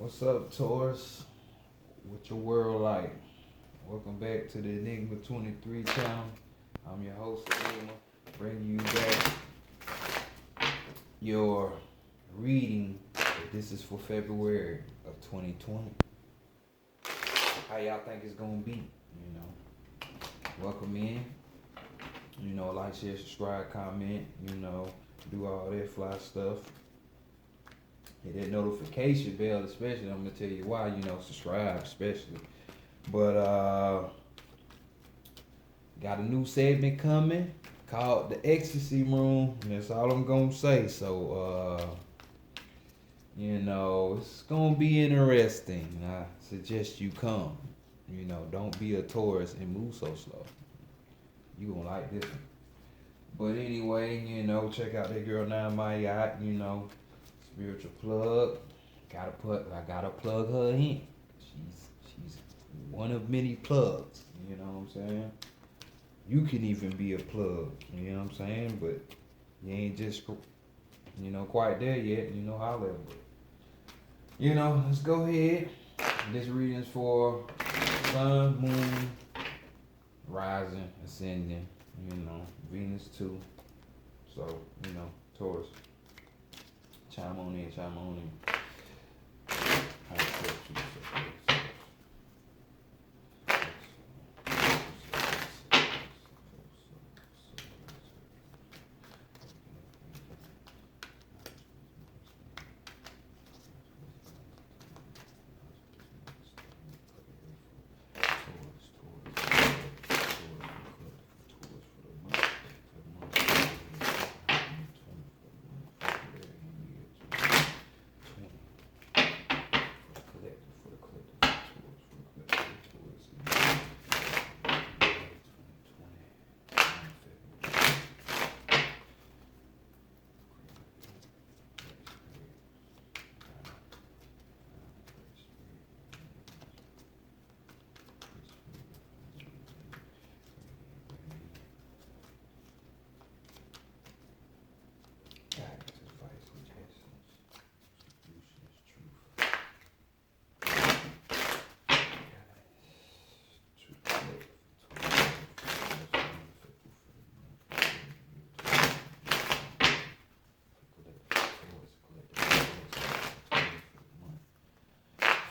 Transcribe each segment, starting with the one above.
What's up, Taurus? What your world like? Welcome back to the Enigma 23 channel. I'm your host, Enigma, bringing you back your reading. This is for February of 2020. How y'all think it's gonna be? Welcome in. Like, share, subscribe, comment. Do all that fly stuff. Hit that notification bell, especially. I'm gonna tell you why. Subscribe, especially. But got a new segment coming called the Ecstasy Room. And that's all I'm gonna say. So it's gonna be interesting. I suggest you come. Don't be a tourist and move so slow. You gonna like this one. But anyway, check out that girl now, my yacht. Spiritual plug. I gotta plug her in. She's one of many plugs. You know what I'm saying? You can even be a plug. You know what I'm saying? But you ain't just quite there yet. Holla at me. Let's go ahead. This reading's for Sun, Moon, Rising, Ascending. Venus too. So Taurus. Chime on in, chime on in.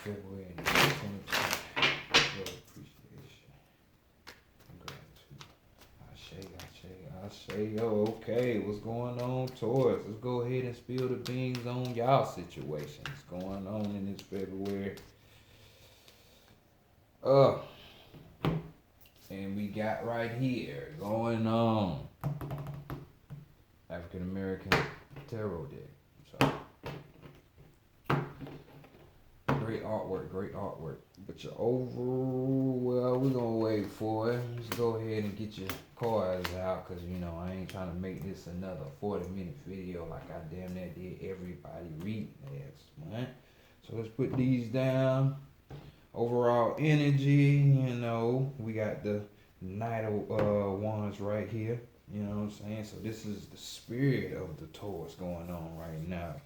February 2020. Appreciation. Gratitude. I say, okay, what's going on, Taurus? Let's go ahead and spill the beans on y'all situation. What's going on in this February? And we got right here going on African American Tarot deck. So great artwork. But you're over. Well, we're gonna wait for it. Let's go ahead and get your cards out, cause I ain't trying to make this another 40-minute video like I damn near did everybody reading last month. So let's put these down. Overall energy, we got the Knight of Wands right here. You know what I'm saying? So this is the spirit of the Taurus going on right now.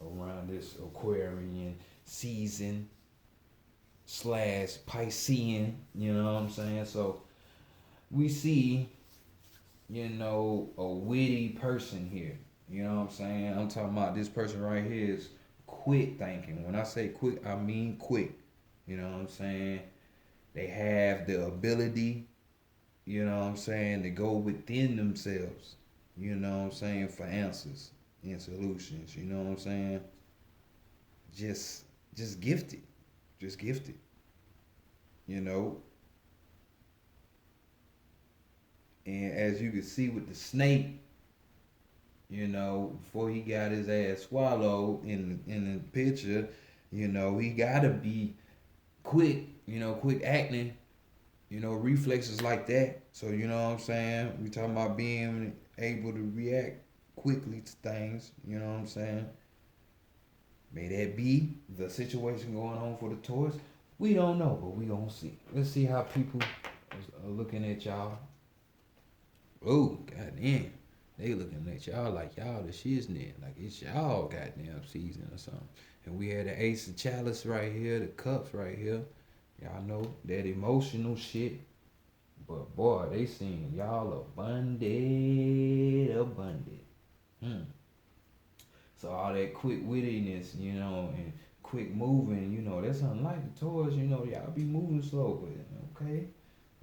Around this Aquarian season / Piscean, you know what I'm saying? So we see, a witty person here. You know what I'm saying? I'm talking about this person right here is quick thinking. When I say quick, I mean quick. You know what I'm saying? They have the ability, to go within themselves, for answers and solutions. You know what I'm saying? Just gifted. Just gifted. And as you can see with the snake, before he got his ass swallowed in the picture, he gotta be quick, quick acting, reflexes like that. So you know what I'm saying? We talking about being able to react quickly to things, you know what I'm saying? May that be the situation going on for the Taurus? We don't know, but we gonna see. Let's see how people are looking at y'all. Oh, goddamn. They looking at y'all like y'all the shiznit, like it's y'all goddamn season or something. And we had the ace of chalice right here, the cups right here. Y'all know that emotional shit. But boy, they seen y'all abundant. Hmm. So all that quick wittiness, and quick moving, that's unlike the toys, y'all be moving slow, but okay.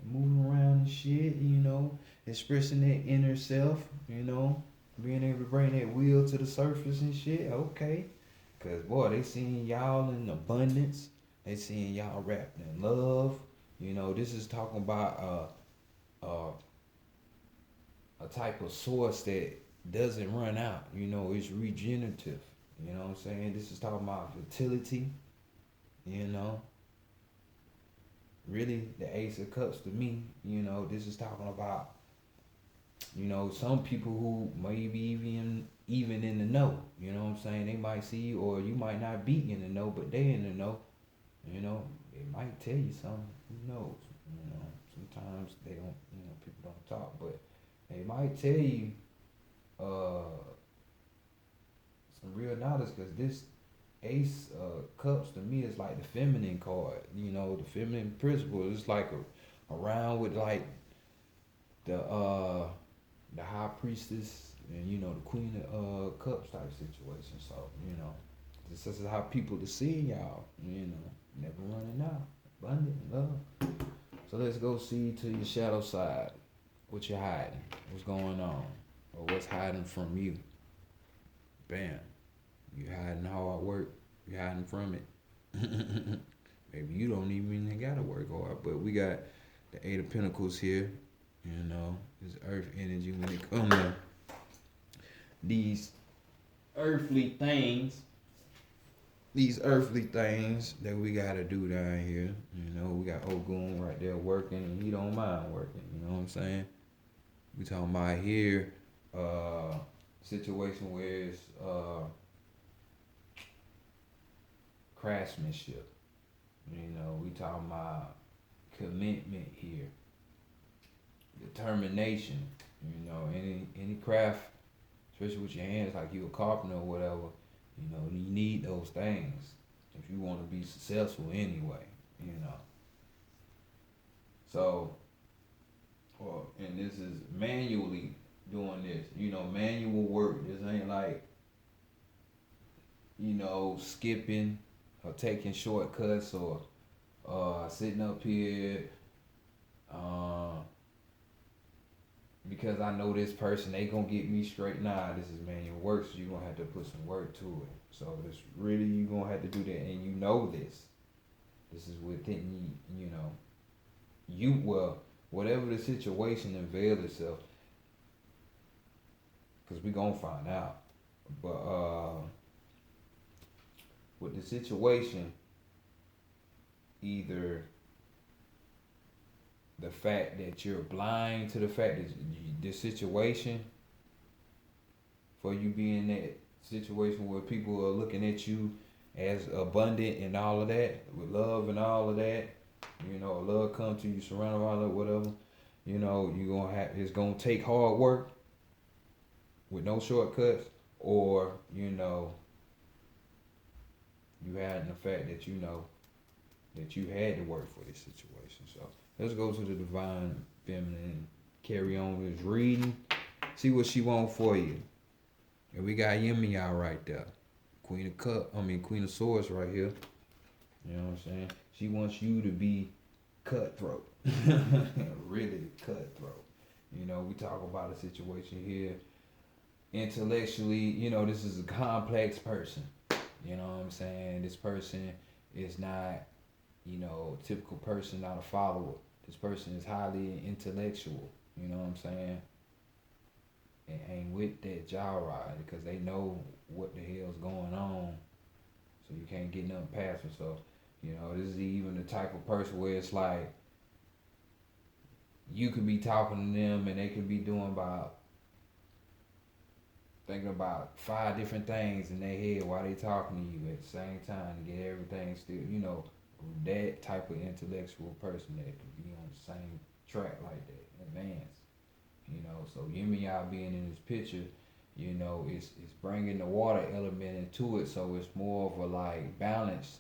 Moving around and shit, expressing that inner self, being able to bring that will to the surface and shit, okay. Cause boy, they seeing y'all in abundance. They seeing y'all wrapped in love. This is talking about a type of source that doesn't run out. It's regenerative. You know what I'm saying? This is talking about fertility. You know, really, the Ace of Cups to me. This is talking about some people who maybe even in the know. You know what I'm saying? They might see you, or you might not be in the know, but they in the know. They might tell you something. Who knows? Sometimes they don't. People don't talk, but they might tell you some real knowledge because this Ace Cups to me is like the feminine card. The feminine principle. It's like around with like the high priestess and the queen of cups type situation. So this is how people are seeing y'all. Never running out, abundant love. So let's go see to your shadow side. What you hiding? What's going on? Or what's hiding from you? Bam. You hiding hard work. You hiding from it. Maybe you don't even gotta work hard. But we got the Eight of Pentacles here. This earth energy when it comes to these earthly things. These earthly things that we gotta do down here. We got Ogun right there working and he don't mind working. You know what I'm saying? We talking about here, situation where it's craftsmanship. We talking about commitment here, determination. Any craft, especially with your hands, like you a carpenter or whatever. You need those things if you want to be successful anyway. So, and this is manually doing this. Manual work. This ain't like skipping or taking shortcuts or sitting up here because I know this person, they gonna get me straight. Nah, this is manual work, so you're gonna have to put some work to it. So it's really, you gonna have to do that, and this. This is within whatever the situation unveil itself, because we gonna find out. But with the situation, either the fact that you're blind to the fact that the situation, for you being in that situation where people are looking at you as abundant and all of that, with love and all of that, love come to you, surrounded by love, whatever, you gonna have, it's gonna take hard work with no shortcuts, or you had the fact that that you had to work for this situation. So let's go to the divine feminine and carry on with this reading. See what she want for you. And we got Yemi out right there. Queen of Swords right here. You know what I'm saying? She wants you to be cutthroat. Really cutthroat. We talk about a situation here. Intellectually, this is a complex person. You know what I'm saying? This person is not, typical person, not a follower. This person is highly intellectual. You know what I'm saying? And ain't with that jaw ride because they know what the hell's going on. So you can't get nothing past them. So, this is even the type of person where it's like you could be talking to them and they could be thinking about 5 different things in their head while they talking to you at the same time to get everything still, that type of intellectual person that could be on the same track like that, advanced. So yin and yang being in this picture, it's bringing the water element into it, so it's more of a like balance,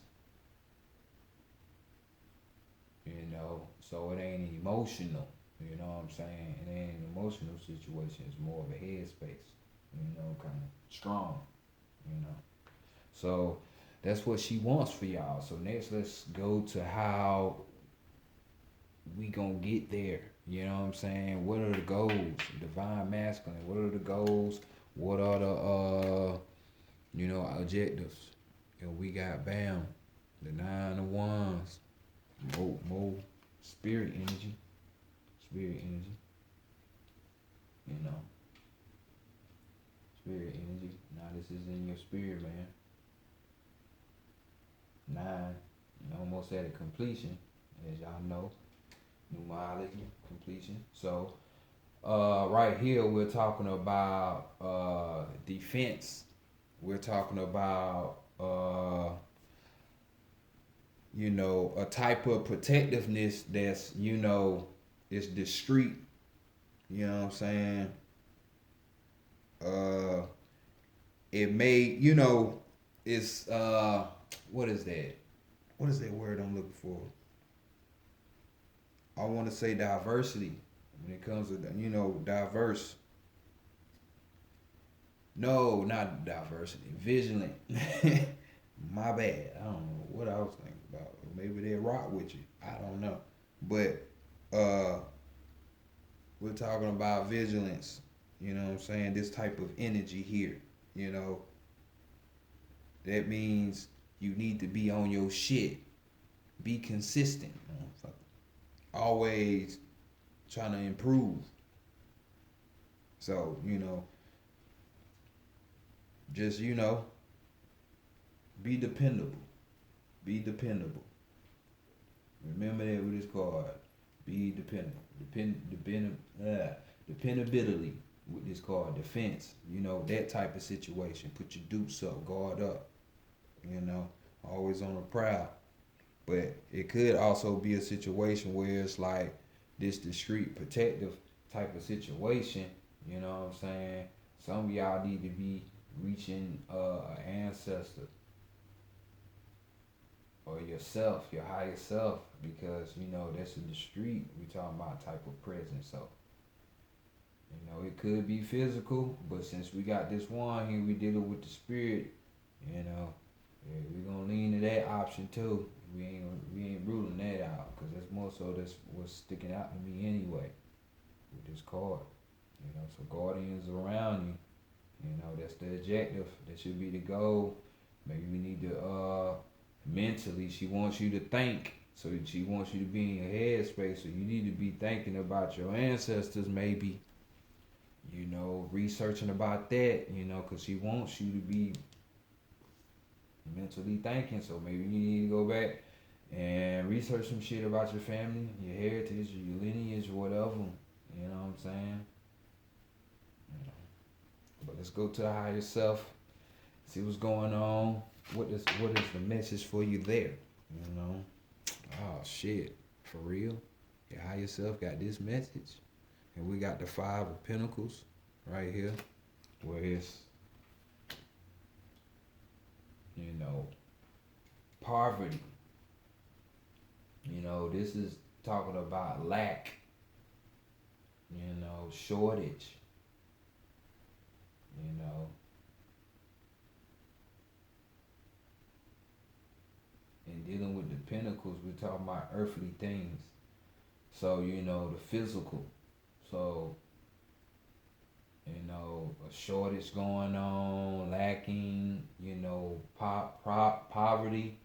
so it ain't emotional. You know what I'm saying? It ain't an emotional situation. It's more of a headspace. Kind of strong. You know. So that's what she wants for y'all. So next, let's go to how we gonna get there. You know what I'm saying? What are the goals? Divine masculine. What are the goals? What are the objectives? And we got bam, the 9 of Wands, more spirit energy, spirit energy. You know, spirit energy. Now this is in your spirit, man. 9, almost at a completion, as y'all know. Numerology, completion. So, right here we're talking about defense. We're talking about a type of protectiveness that's is discreet. You know what I'm saying? Uh, it may it's what is that? What is that word I'm looking for? I want to say diversity when it comes to diverse. No, not diversity. Vigilant. My bad. I don't know what I was thinking about. Maybe they rock with you. I don't know. But we're talking about vigilance. You know what I'm saying? This type of energy here. You know, that means you need to be on your shit. Be consistent. Always trying to improve. So, just, be dependable. Be dependable. Remember that with this card. Be dependable. Dependability with this card. Defense. That type of situation. Put your dukes up. Guard up. Always on the prowl. But it could also be a situation where it's like this discreet, protective type of situation. You know what I'm saying? Some of y'all need to be reaching an ancestor or yourself, your higher self, because that's in the street. We talking about type of presence. So it could be physical, but since we got this one here, we dealing with the spirit. Yeah, we gonna lean to that option too. We ain't ruling that out because that's more so that's what's sticking out to me anyway with this card. So guardians around you. That's the objective. That should be the goal. Maybe we need to mentally. She wants you to think. So she wants you to be in your headspace. So you need to be thinking about your ancestors. Maybe researching about that. Because she wants you to be mentally thinking. So maybe you need to go back and research some shit about your family, your heritage, your lineage, or whatever. You know what I'm saying? But let's go to the higher self, see what's going on. What is the message for you there? Oh shit, for real? Your higher self got this message, and we got the 5 of Pentacles right here, where it's poverty. This is talking about lack. Shortage. And dealing with the pentacles, we're talking about earthly things. So, the physical. So, a shortage going on, lacking, poverty,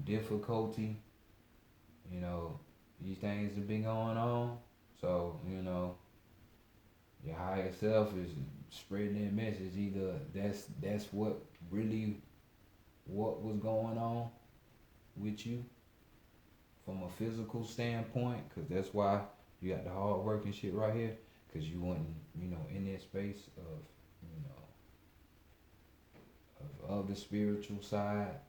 difficulty, these things have been going on. So, your higher self is spreading that message. Either that's what was going on with you from a physical standpoint, because that's why you got the hard work and shit right here, because you wasn't, in that space of the spiritual side,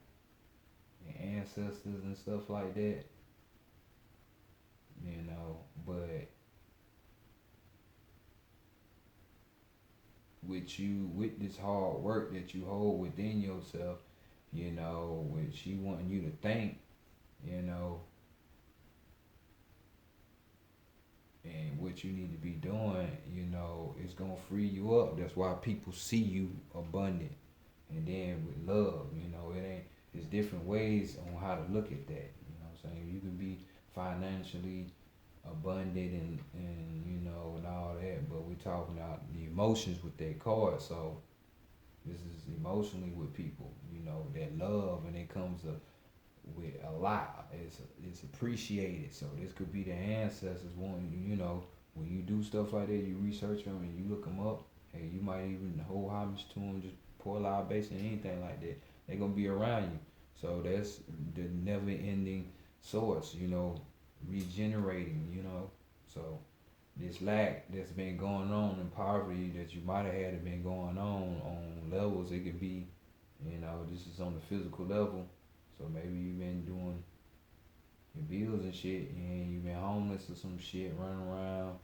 your ancestors and stuff like that, but with this hard work that you hold within yourself, with she wanting you to think, you know, and what you need to be doing, it's gonna free you up. That's why people see you abundant. And then with love, it ain't it's different ways on how to look at that. You know what I'm saying? You can be financially abundant and all that, but we talking about the emotions with that card. So this is emotionally with people, that love, and it comes up with a lot. It's appreciated. So this could be the ancestors wanting when you do stuff like that, you research them and you look them up. Hey, you might even hold homage to them, just pour libation, anything like that. They're gonna be around you. So that's the never-ending source. Regenerating. So this lack that's been going on in poverty that you might have had been going on levels. It could be, this is on the physical level. So maybe you've been doing your bills and shit, and you've been homeless or some shit, running around,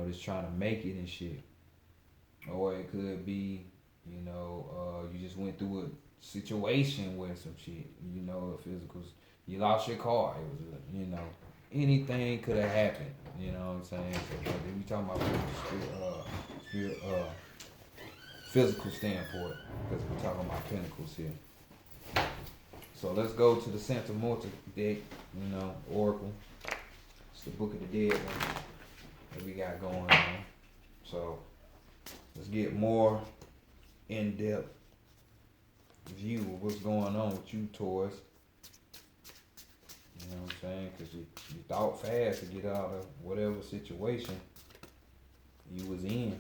just trying to make it and shit. Or it could be, you just went through a situation where some shit, a physical, you lost your car. It was, anything could have happened. You know what I'm saying? So if we talking about physical standpoint, because we're talking about pinnacles here. So let's go to the Santa Morta deck, Oracle. It's the Book of the Dead one that we got going on. So let's get more in-depth view of what's going on with you, Taurus. You know what I'm saying? Because you thought fast to get out of whatever situation you was in.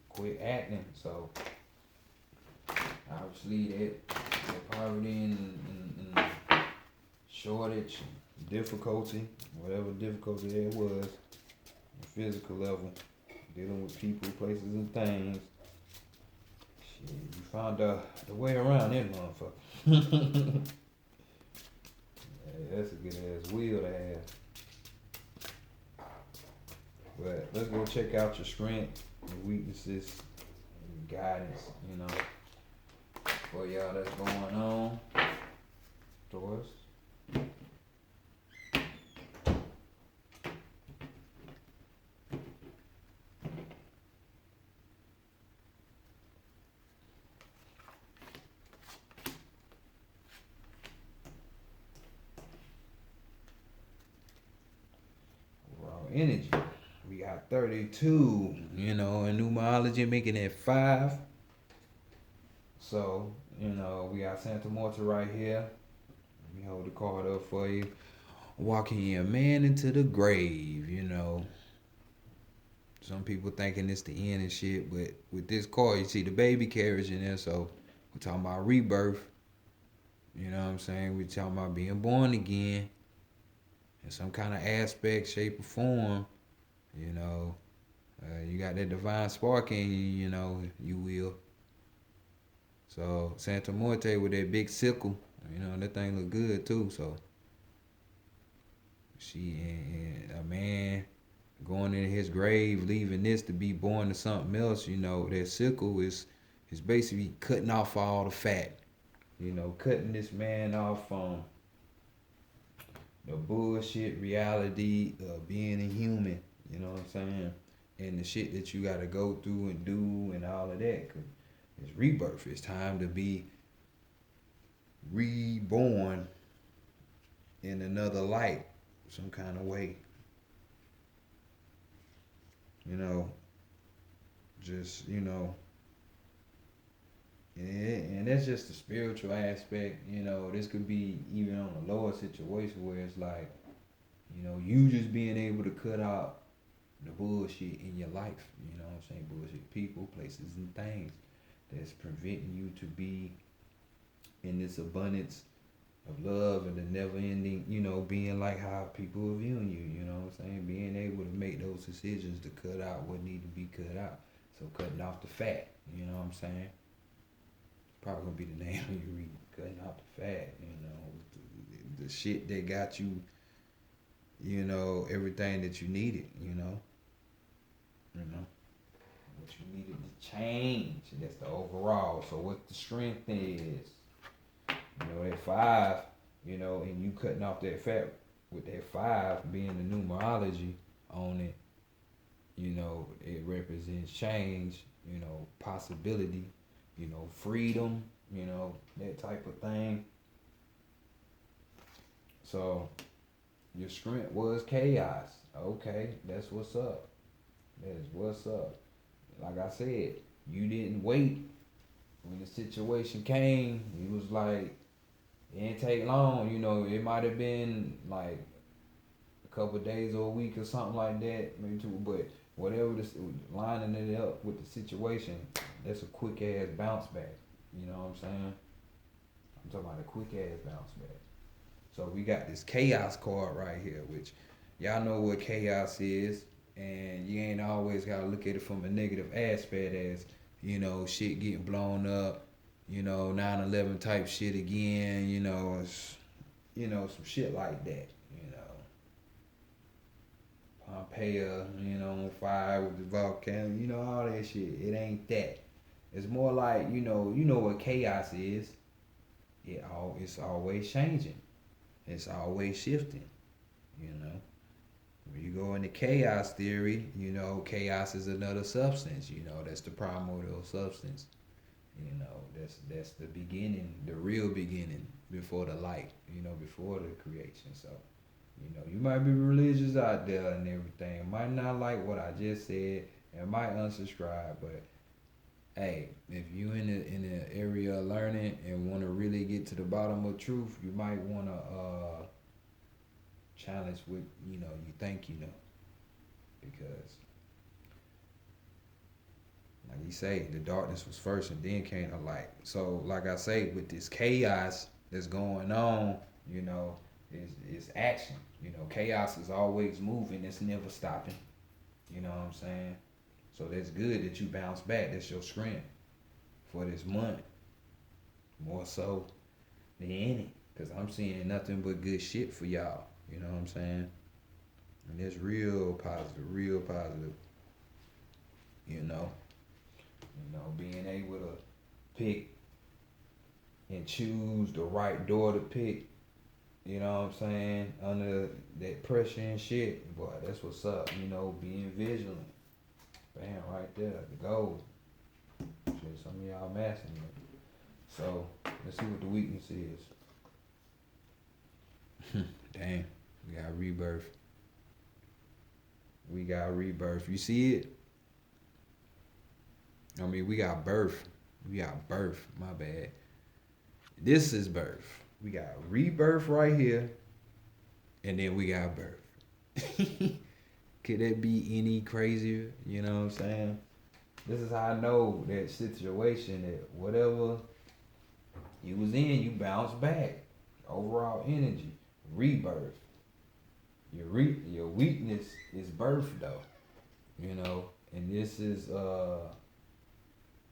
Quit acting. So obviously that poverty and shortage, difficulty, whatever difficulty there was, on physical level, dealing with people, places, and things. Shit, you found the way around that motherfucker. Yeah, that's a good ass wheel to have. But let's go check out your strength, your weaknesses, and guidance, for y'all that's going on. Taurus. Energy. We got 32, in numerology, making it 5. So, we got Santa Morta right here. Let me hold the card up for you. Walking a man into the grave, Some people thinking it's the end and shit, but with this card, you see the baby carriage in there, so we're talking about rebirth. You know what I'm saying? We're talking about being born again in some kind of aspect, shape, or form. You got that divine spark in you, you will. So Santa Morte with that big sickle, that thing look good too. So she and a man going into his grave, leaving this to be born to something else. That sickle is basically cutting off all the fat. Cutting this man off from the bullshit reality of being a human. You know what I'm saying? And the shit that you gotta go through and do and all of that. Cause it's rebirth. It's time to be reborn in another light, some kind of way. Just, and that's just the spiritual aspect. This could be even on a lower situation where it's like, you just being able to cut out the bullshit in your life. You know what I'm saying? Bullshit people, places, and things that's preventing you to be in this abundance of love and the never ending, being like how people are viewing you, you know what I'm saying? Being able to make those decisions to cut out what need to be cut out. So cutting off the fat, you know what I'm saying? Probably gonna be the name you read, cutting off the fat, the shit that got you, everything that you needed, You know, what you needed to change. That's the overall. So what the strength is, that five, and you cutting off that fat with that five being the numerology on it, it represents change, possibility, freedom, that type of thing. So your strength was chaos. Okay, that's what's up. That is what's up. Like I said, you didn't wait when the situation came. You was like, it didn't take long. It might have been like a couple of days or a week or something like that, maybe two. But whatever this lining it up with the situation, that's a quick ass bounce back. You know what I'm saying? I'm talking about a quick ass bounce back. So we got this chaos card right here, which y'all know what chaos is, and you ain't always gotta look at it from a negative aspect as, shit getting blown up, 9/11 type shit again, some shit like that, Pompeii, on fire with the volcano, all that shit. It ain't that. It's more like, what chaos is. It's always changing. It's always shifting, When you go into chaos theory, chaos is another substance, that's the primordial substance. That's the beginning, the real beginning before the light, before the creation. So, you might be religious out there and everything. Might not like what I just said and might unsubscribe, but hey, if you in the area of learning and want to really get to the bottom of truth, you might want to challenge what you think because like you say, the darkness was first and then came the light. So like I say, with this chaos that's going on, is action. Chaos is always moving. It's never stopping. You know what I'm saying? So that's good that you bounce back. That's your strength for this month. More so than any. Because I'm seeing nothing but good shit for y'all. You know what I'm saying? And it's real positive, real positive. You know? Being able to pick and choose the right door to pick. You know what I'm saying? Under that pressure and shit. Boy, that's what's up. Being vigilant. Bam, right there, the goal. Shit, some of y'all mastering it. So, let's see what the weakness is. Damn, we got rebirth. We got rebirth. You see it? I mean, we got birth. We got birth, my bad. This is birth. We got rebirth right here, and then we got birth. Could it be any crazier? You know what I'm saying? This is how I know that situation, that whatever you was in, you bounce back. Overall energy, rebirth. Your weakness is birth though. And this is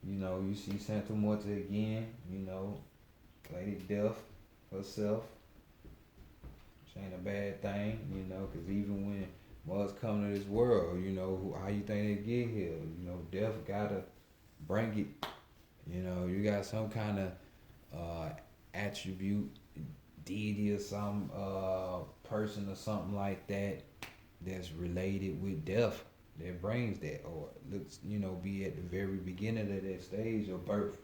you see Santa Muerta again, Lady Death herself. Which ain't a bad thing, because even when mothers come to this world, how you think they get here? Death gotta bring it. You got some kind of attribute, deity or some person or something like that that's related with death that brings that, or looks, be at the very beginning of that stage of birth.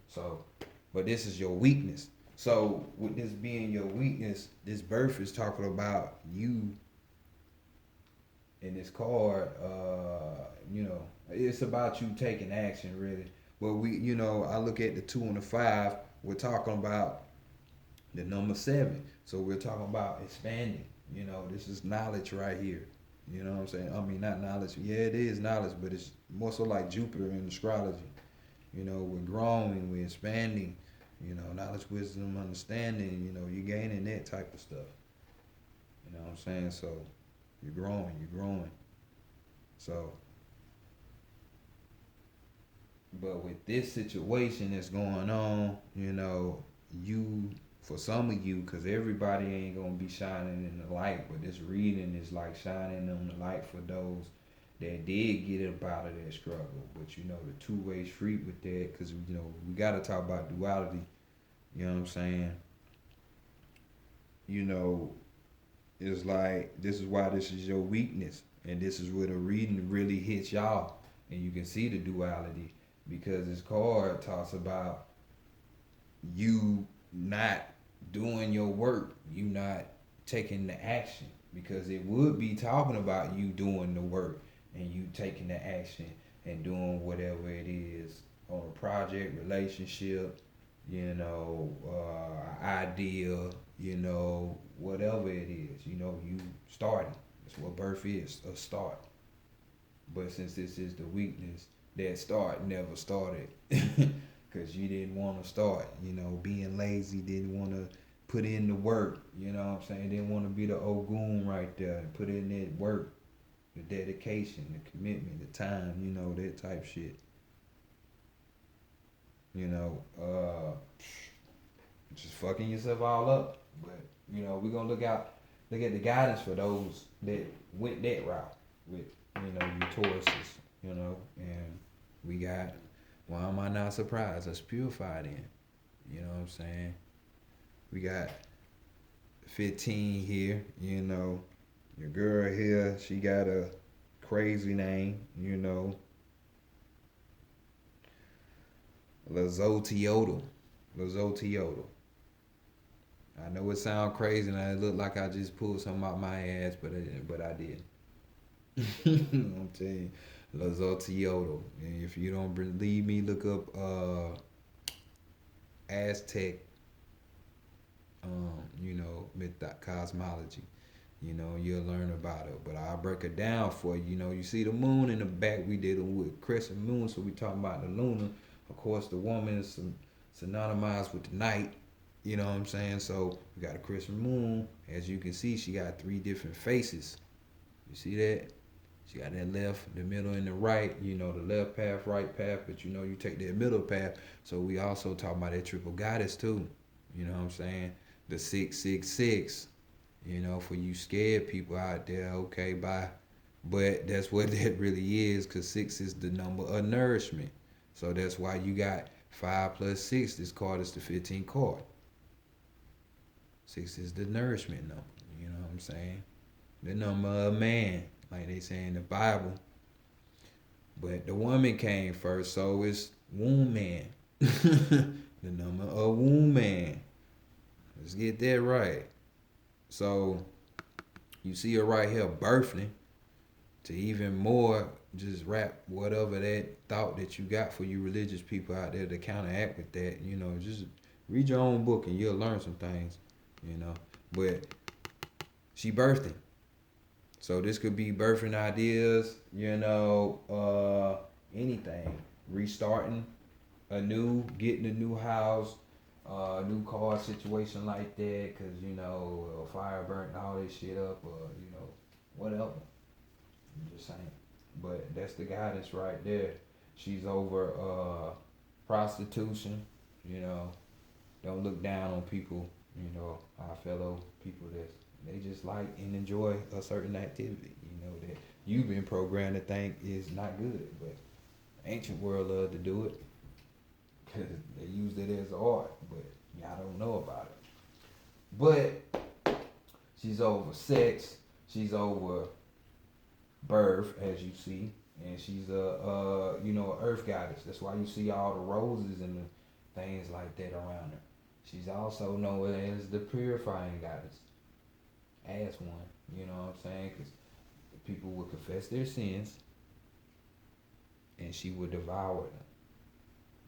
So, but this is your weakness. So, with this being your weakness, this birth is talking about you. In this card, it's about you taking action, really. But I look at the 2 and the 5. We're talking about the number 7. So we're talking about expanding. This is knowledge right here. You know what I'm saying? I mean, not knowledge. Yeah, it is knowledge, but it's more so like Jupiter in astrology. We're growing, we're expanding. Knowledge, wisdom, understanding. You're gaining that type of stuff. You know what I'm saying? So you're growing. So, but with this situation that's going on, for some of you, because everybody ain't going to be shining in the light, but this reading is like shining on the light for those that did get up out of that struggle. But you know, the two-way street with that, because you know, we gotta talk about duality. You know what I'm saying? You know, it's like this is why this is your weakness, and this is where the reading really hits y'all, and you can see the duality because this card talks about you not doing your work, you not taking the action, because it would be talking about you doing the work and you taking the action and doing whatever it is on a project, relationship, you know, idea, you know, whatever it is, you know, you starting. That's what birth is, a start. But since this is the weakness, that start never started. Because you didn't want to start, you know, being lazy, didn't want to put in the work, you know what I'm saying? Didn't want to be the Ogun right there and put in that work, the dedication, the commitment, the time, you know, that type shit. You know, just fucking yourself all up. But, you know, we're going to look at the guidance for those that went that route with, you know, your Tauruses, you know, and we got, why am I not surprised? Us purified in. You know what I'm saying? We got 15 here, you know. Your girl here, she got a crazy name, you know. Lazotioto. Lazotioto. I know it sounds crazy and it look like I just pulled something out my ass, but I did. I'm telling you, Lazotioto. And if you don't believe me, look up Aztec, you know, myth cosmology. You know, you'll learn about it. But I'll break it down for you. You know, you see the moon in the back. We did it with crescent moon, so we talking about the lunar. Of course, the woman is synonymized with the night. You know what I'm saying? So we got a crescent moon. As you can see, she got three different faces. You see that? She got that left, the middle, and the right. You know, the left path, right path, but you know, you take that middle path. So we also talk about that triple goddess too. You know what I'm saying? The 666. You know, for you scared people out there, okay, bye. But that's what that really is, because 6 is the number of nourishment. So that's why you got 5 plus 6. This card is the 15th card. 6 is the nourishment number. You know what I'm saying? The number of man, like they say in the Bible. But the woman came first, so it's womb man. The number of womb man. Let's get that right. So you see her right here birthing to even more just wrap whatever that thought that you got for you religious people out there to counteract with that. You know, just read your own book and you'll learn some things, you know. But she birthing. So this could be birthing ideas, you know, anything. Restarting anew, getting a new house, new car situation like that, cause you know a fire burnt all this shit up, or you know whatever. I'm just saying, but that's the guidance right there. She's over prostitution. You know, don't look down on people. You know, our fellow people that they just like and enjoy a certain activity. You know that you've been programmed to think is not good, but ancient world love to do it because they used it as art, but y'all don't know about it. But she's over sex, she's over birth, as you see, and she's a you know, a earth goddess. That's why you see all the roses and the things like that around her. She's also known as the purifying goddess, as one. You know what I'm saying? Because people would confess their sins, and she would devour them.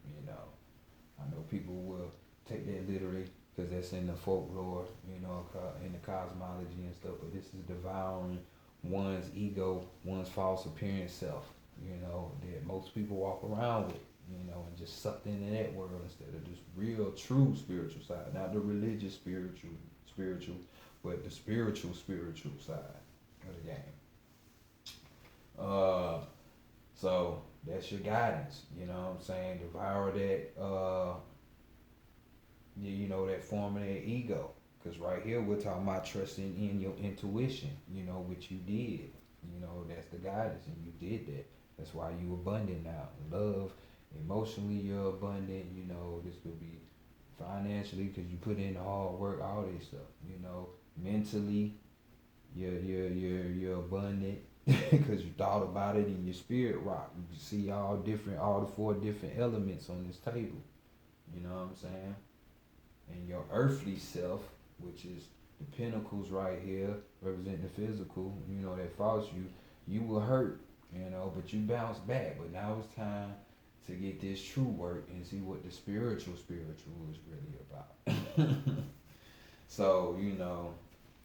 You know, I know people will take that literally because that's in the folklore, you know, in the cosmology and stuff. But this is devouring one's ego, one's false appearance self. You know, that most people walk around with. You know, and just sucked into that world instead of this real, true spiritual side, not the religious spiritual, but the spiritual side of the game. So that's your guidance. You know what I'm saying? Devour that. You know, that form of that ego. Because right here we're talking about trusting in your intuition. You know, which you did. You know, that's the guidance, and you did that. That's why you abundant now. Love, emotionally, you're abundant. You know, this could be financially because you put in the hard work, all this stuff. You know, mentally, you're abundant because you thought about it in your spirit rock. You can see all the four different elements on this table. You know what I'm saying? And your earthly self, which is the pinnacles right here, representing the physical, you know, that falls you will hurt, you know, but you bounce back. But now it's time to get this true work and see what the spiritual is really about. So, you know,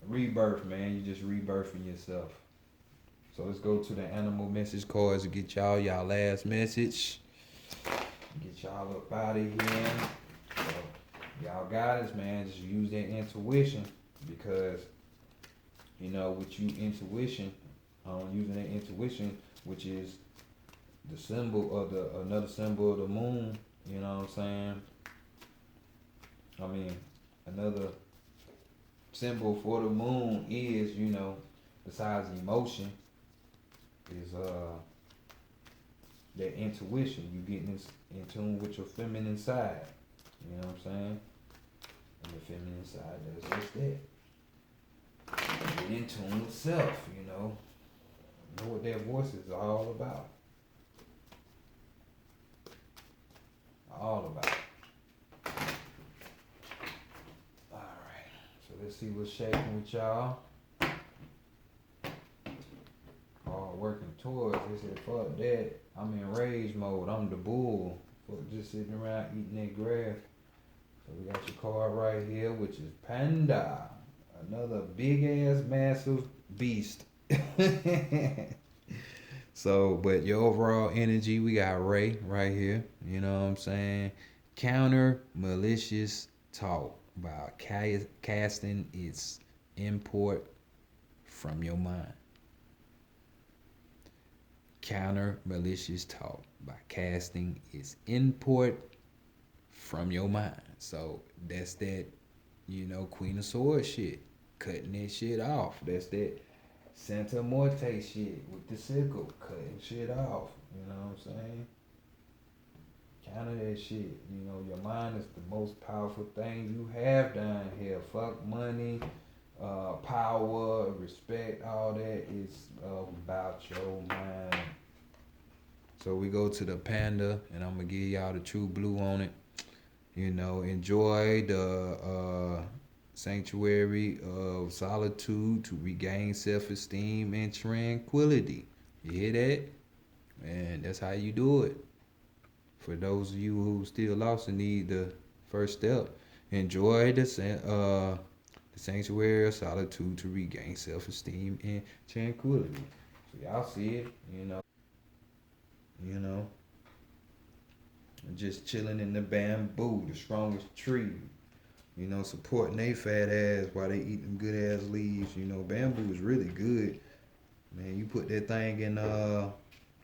rebirth, man, you just rebirthing yourself. So let's go to the animal message cards and get y'all last message. Get y'all up out of here. So, y'all guidance, man, just use that intuition because, you know, with you intuition, using that intuition, which is the symbol of the another symbol of the moon. You know what I'm saying? I mean, another symbol for the moon is, you know, besides emotion, is that intuition. You getting in tune with your feminine side. You know what I'm saying? And the feminine side does just that. Get in tune with self, you know. Know what that voice is all about. All about. Alright. So let's see what's shaking with y'all. All working towards. They said, fuck that. I'm in rage mode. I'm the bull. Fuck just sitting around eating that grass. So we got your card right here, which is Panda. Another big ass massive beast. So, but your overall energy, we got Ray right here. You know what I'm saying? Counter malicious talk by casting its import from your mind. Counter malicious talk by casting its import from your mind. So that's that, you know, Queen of Swords shit. Cutting that shit off. That's that Santa Morte shit with the sickle. Cutting shit off. You know what I'm saying? Counter that shit. You know, your mind is the most powerful thing you have down here. Fuck money, power, respect, all that is about your mind. So we go to the Panda, and I'm gonna give y'all the true blue on it. You know, enjoy the sanctuary of solitude to regain self-esteem and tranquility. You hear that? And that's how you do it. For those of you who still lost and need the first step, enjoy the sanctuary of solitude to regain self-esteem and tranquility. So y'all see it, you know, just chilling in the bamboo, the strongest tree. You know, supporting they fat ass while they eat them good ass leaves. You know, bamboo is really good. Man, you put that thing in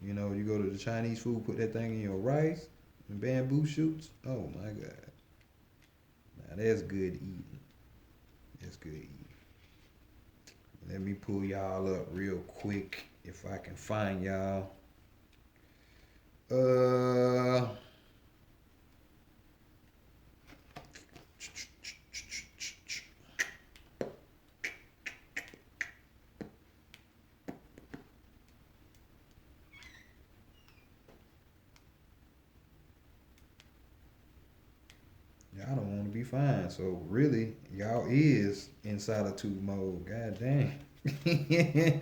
you know, you go to the Chinese food, put that thing in your rice and bamboo shoots. Oh my god. Now that's good eating. That's good eating. Let me pull y'all up real quick if I can find y'all. Uh Y'all don't want to be fine. So really, y'all is in solitude mode. God damn.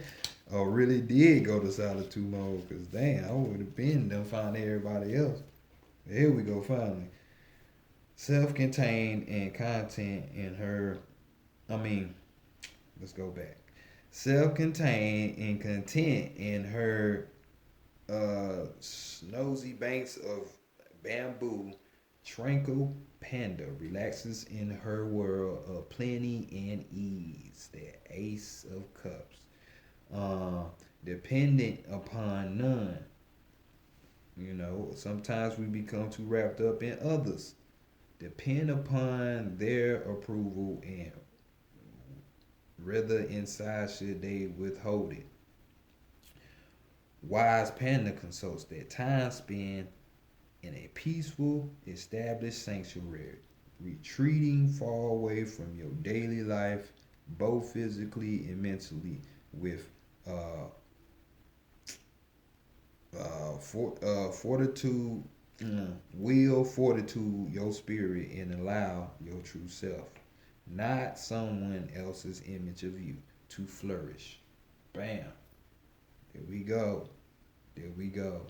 Or really did go to solitude mode. Cause damn, I would have been done find everybody else. Here we go finally. Self-contained and content in her. I mean, let's go back. Self-contained and content in her snowy banks of bamboo, tranquil panda relaxes in her world of plenty and ease. The Ace of Cups. Uh, Dependent upon none. You know, sometimes we become too wrapped up in others. Depend upon their approval and rather inside should they withhold it. Wise Panda consults that time spent in a peaceful, established sanctuary, retreating far away from your daily life, both physically and mentally, with uh, fortitude, will fortitude your spirit and allow your true self, not someone else's image of you, to flourish. Bam. There we go. There we go.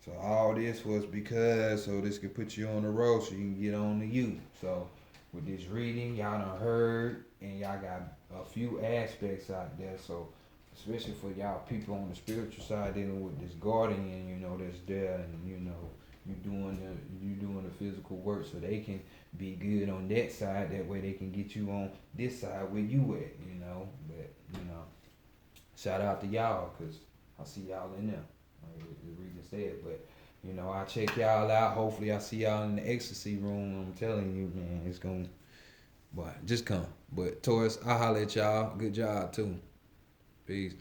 So all this was because so this could put you on the road so you can get on to you. So with this reading, y'all done heard and y'all got a few aspects out there. So especially for y'all people on the spiritual side dealing with this guardian, that's there, and you doing the physical work so they can be good on that side. That way they can get you on this side where you at. But shout out to y'all because I see y'all in there. Like the reason said, but I check y'all out. Hopefully, I see y'all in the ecstasy room. I'm telling you, man, it's gonna. But just come. But Taurus, I'll holler at y'all. Good job too. Peace.